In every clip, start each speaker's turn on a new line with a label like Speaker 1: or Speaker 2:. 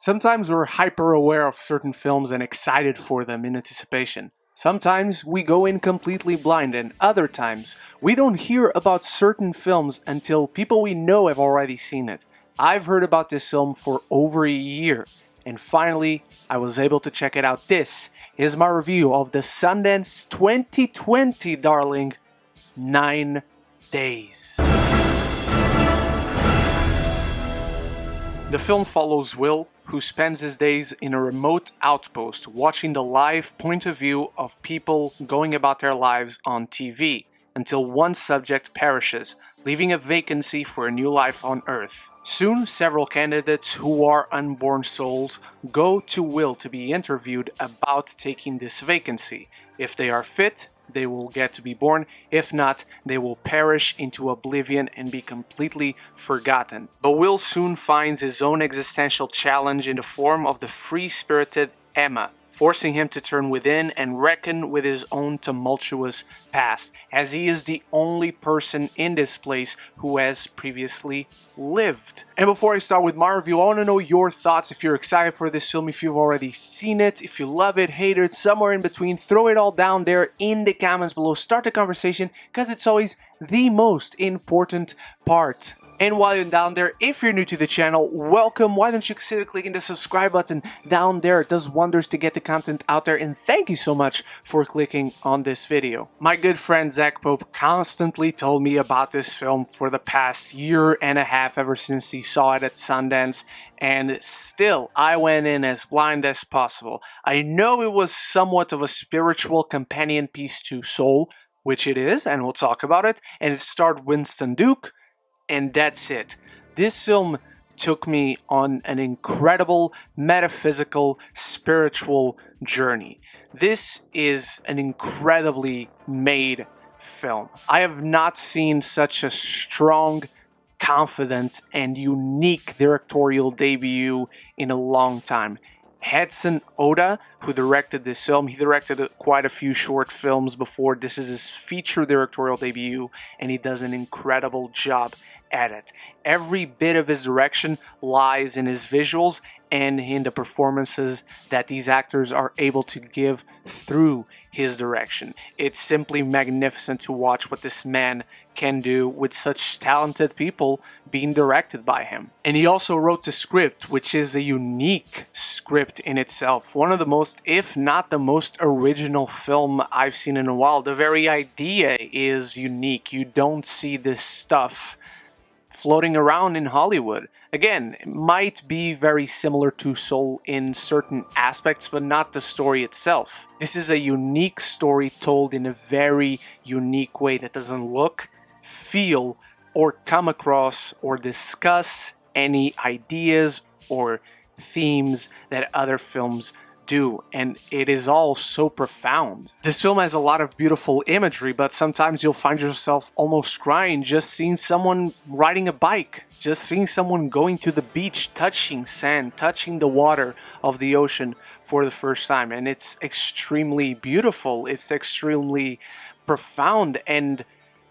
Speaker 1: Sometimes we're hyper aware of certain films and excited for them in anticipation. Sometimes we go in completely blind, and other times we don't hear about certain films until people we know have already seen it. I've heard about this film for over a year, and finally I was able to check it out. This is my review of the Sundance 2020, darling, 9 Days. The film follows Will, who spends his days in a remote outpost watching the live point of view of people going about their lives on TV, until one subject perishes, leaving a vacancy for a new life on Earth. Soon, several candidates who are unborn souls go to Will to be interviewed about taking this vacancy. If they are fit, they will get to be born. If not, they will perish into oblivion and be completely forgotten. But Will soon finds his own existential challenge in the form of the free-spirited Emma, forcing him to turn within and reckon with his own tumultuous past, as he is the only person in this place who has previously lived. And before I start with my review, I want to know your thoughts. If you're excited for this film, if you've already seen it, if you love it, hate it, somewhere in between, throw it all down there in the comments below. Start the conversation, because it's always the most important part. And while you're down there, if you're new to the channel, welcome. Why don't you consider clicking the subscribe button down there? It does wonders to get the content out there, and thank you so much for clicking on this video. My good friend Zach Pope constantly told me about this film for the past year and a half, ever since he saw it at Sundance, and still I went in as blind as possible. I know it was somewhat of a spiritual companion piece to Soul, which it is, and we'll talk about it, and it starred Winston Duke. And that's it. This film took me on an incredible metaphysical, spiritual journey. This is an incredibly made film. I have not seen such a strong, confident, and unique directorial debut in a long time. Edson Oda, who directed this film, he directed quite a few short films before. This is his feature directorial debut, and he does an incredible job at it. Every bit of his direction lies in his visuals and in the performances that these actors are able to give through his direction. It's simply magnificent to watch what this man can do with such talented people being directed by him. And he also wrote the script, which is a unique script in itself. One of the most, if not the most original film I've seen in a while. The very idea is unique. You don't see this stuff floating around in Hollywood. Again, it might be very similar to Soul in certain aspects, but not the story itself. This is a unique story told in a very unique way that doesn't look, feel, or come across or discuss any ideas or themes that other films do, and it is all so profound. This film has a lot of beautiful imagery, but sometimes you'll find yourself almost crying just seeing someone riding a bike, just seeing someone going to the beach, touching sand, touching the water of the ocean for the first time. And it's extremely beautiful, it's extremely profound, and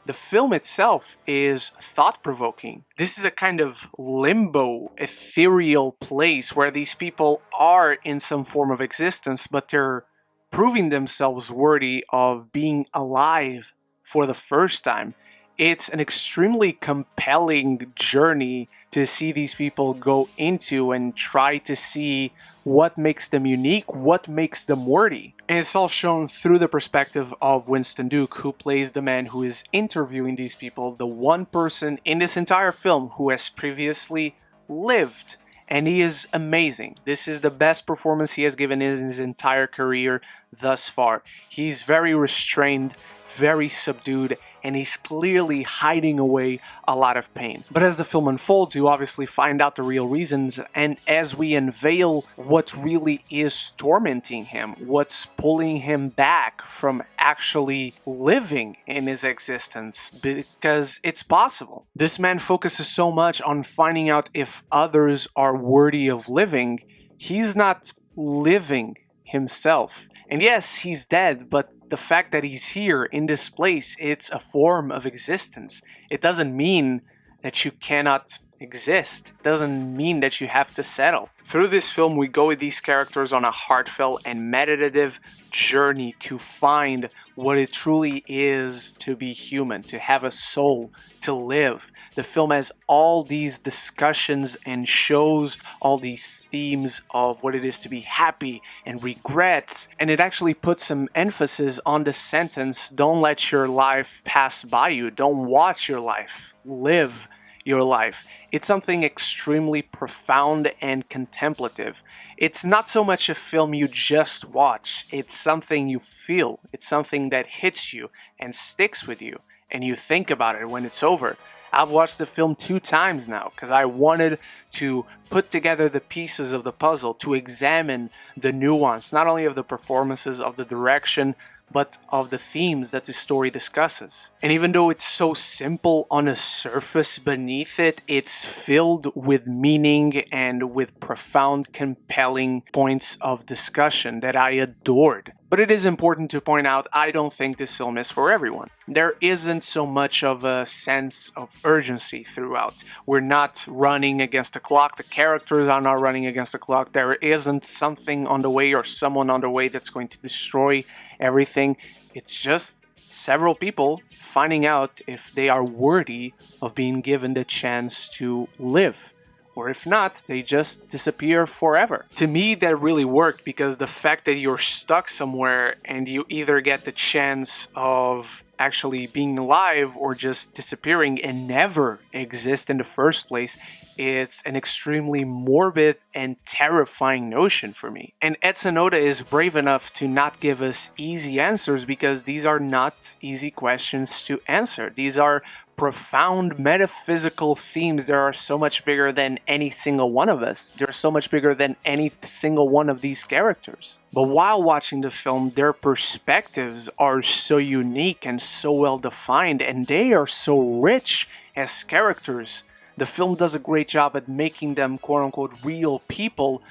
Speaker 1: the film itself is thought-provoking. This is a kind of limbo, ethereal place where these people are in some form of existence, but they're proving themselves worthy of being alive for the first time. It's an extremely compelling journey to see these people go into and try to see what makes them unique, what makes them worthy. And it's all shown through the perspective of Winston Duke, who plays the man who is interviewing these people, the one person in this entire film who has previously lived. And he is amazing. This is the best performance he has given in his entire career thus far. He's very restrained, very subdued, and he's clearly hiding away a lot of pain. But as the film unfolds, you obviously find out the real reasons, and as we unveil what really is tormenting him, what's pulling him back from actually living in his existence, because it's possible. This man focuses so much on finding out if others are worthy of living, he's not living himself. And yes, he's dead, but the fact that he's here in this place, it's a form of existence. It doesn't mean that you cannot exist doesn't mean that you have to settle. Through this film, we go with these characters on a heartfelt and meditative journey to find what it truly is to be human, to have a soul, to live. The film has all these discussions and shows all these themes of what it is to be happy and regrets, and it actually puts some emphasis on the sentence, don't let your life pass by you, don't watch your life, live your life. It's something extremely profound and contemplative. It's not so much a film you just watch, it's something you feel, it's something that hits you and sticks with you, and you think about it when it's over. I've watched the film 2 times now because I wanted to put together the pieces of the puzzle, to examine the nuance, not only of the performances, of the direction, but of the themes that the story discusses. And even though it's so simple on a surface beneath it, it's filled with meaning and with profound, compelling points of discussion that I adored. But it is important to point out, I don't think this film is for everyone. There isn't so much of a sense of urgency throughout. We're not running against the clock, the characters are not running against the clock, there isn't something on the way or someone on the way that's going to destroy everything. It's just several people finding out if they are worthy of being given the chance to live. Or if not, they just disappear forever. To me, that really worked because the fact that you're stuck somewhere and you either get the chance of actually being alive or just disappearing and never exist in the first place, it's an extremely morbid and terrifying notion for me. And Edson Oda is brave enough to not give us easy answers because these are not easy questions to answer. These are profound metaphysical themes that are so much bigger than any single one of us. They're so much bigger than any single one of these characters. But while watching the film, their perspectives are so unique and so well defined, and they are so rich as characters. The film does a great job at making them quote-unquote real people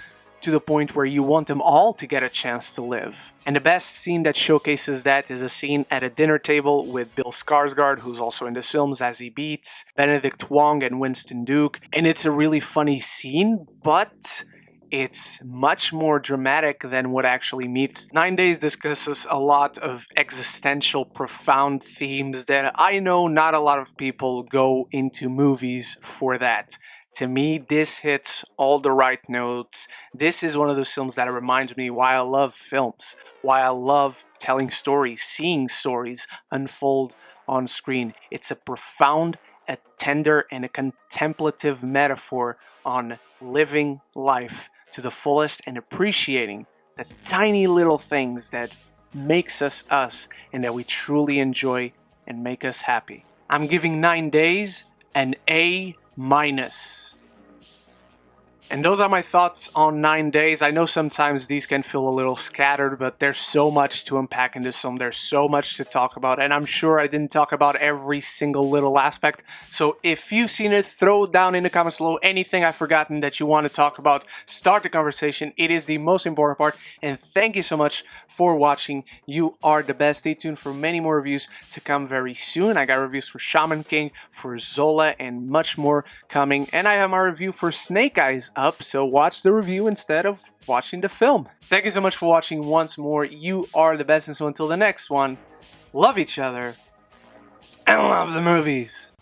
Speaker 1: to the point where you want them all to get a chance to live. And the best scene that showcases that is a scene at a dinner table with Bill Skarsgård, who's also in this film, Zazie Beetz, Benedict Wong, and Winston Duke. And it's a really funny scene, but it's much more dramatic than what actually meets. 9 Days discusses a lot of existential, profound themes that I know not a lot of people go into movies for that. To me, this hits all the right notes. This is one of those films that reminds me why I love films, why I love telling stories, seeing stories unfold on screen. It's a profound, a tender, and a contemplative metaphor on living life to the fullest and appreciating the tiny little things that makes us us and that we truly enjoy and make us happy. I'm giving 9 Days an A-. And those are my thoughts on 9 Days. I know sometimes these can feel a little scattered, but there's so much to unpack in this film. There's so much to talk about, and I'm sure I didn't talk about every single little aspect. So if you've seen it, throw down in the comments below anything I've forgotten that you want to talk about. Start the conversation. It is the most important part. And thank you so much for watching. You are the best. Stay tuned for many more reviews to come very soon. I got reviews for Shaman King, for Zola, and much more coming. And I have my review for Snake Eyes up, so watch the review instead of watching the film. Thank you so much for watching once more. You are the best, and so until the next one, love each other and love the movies.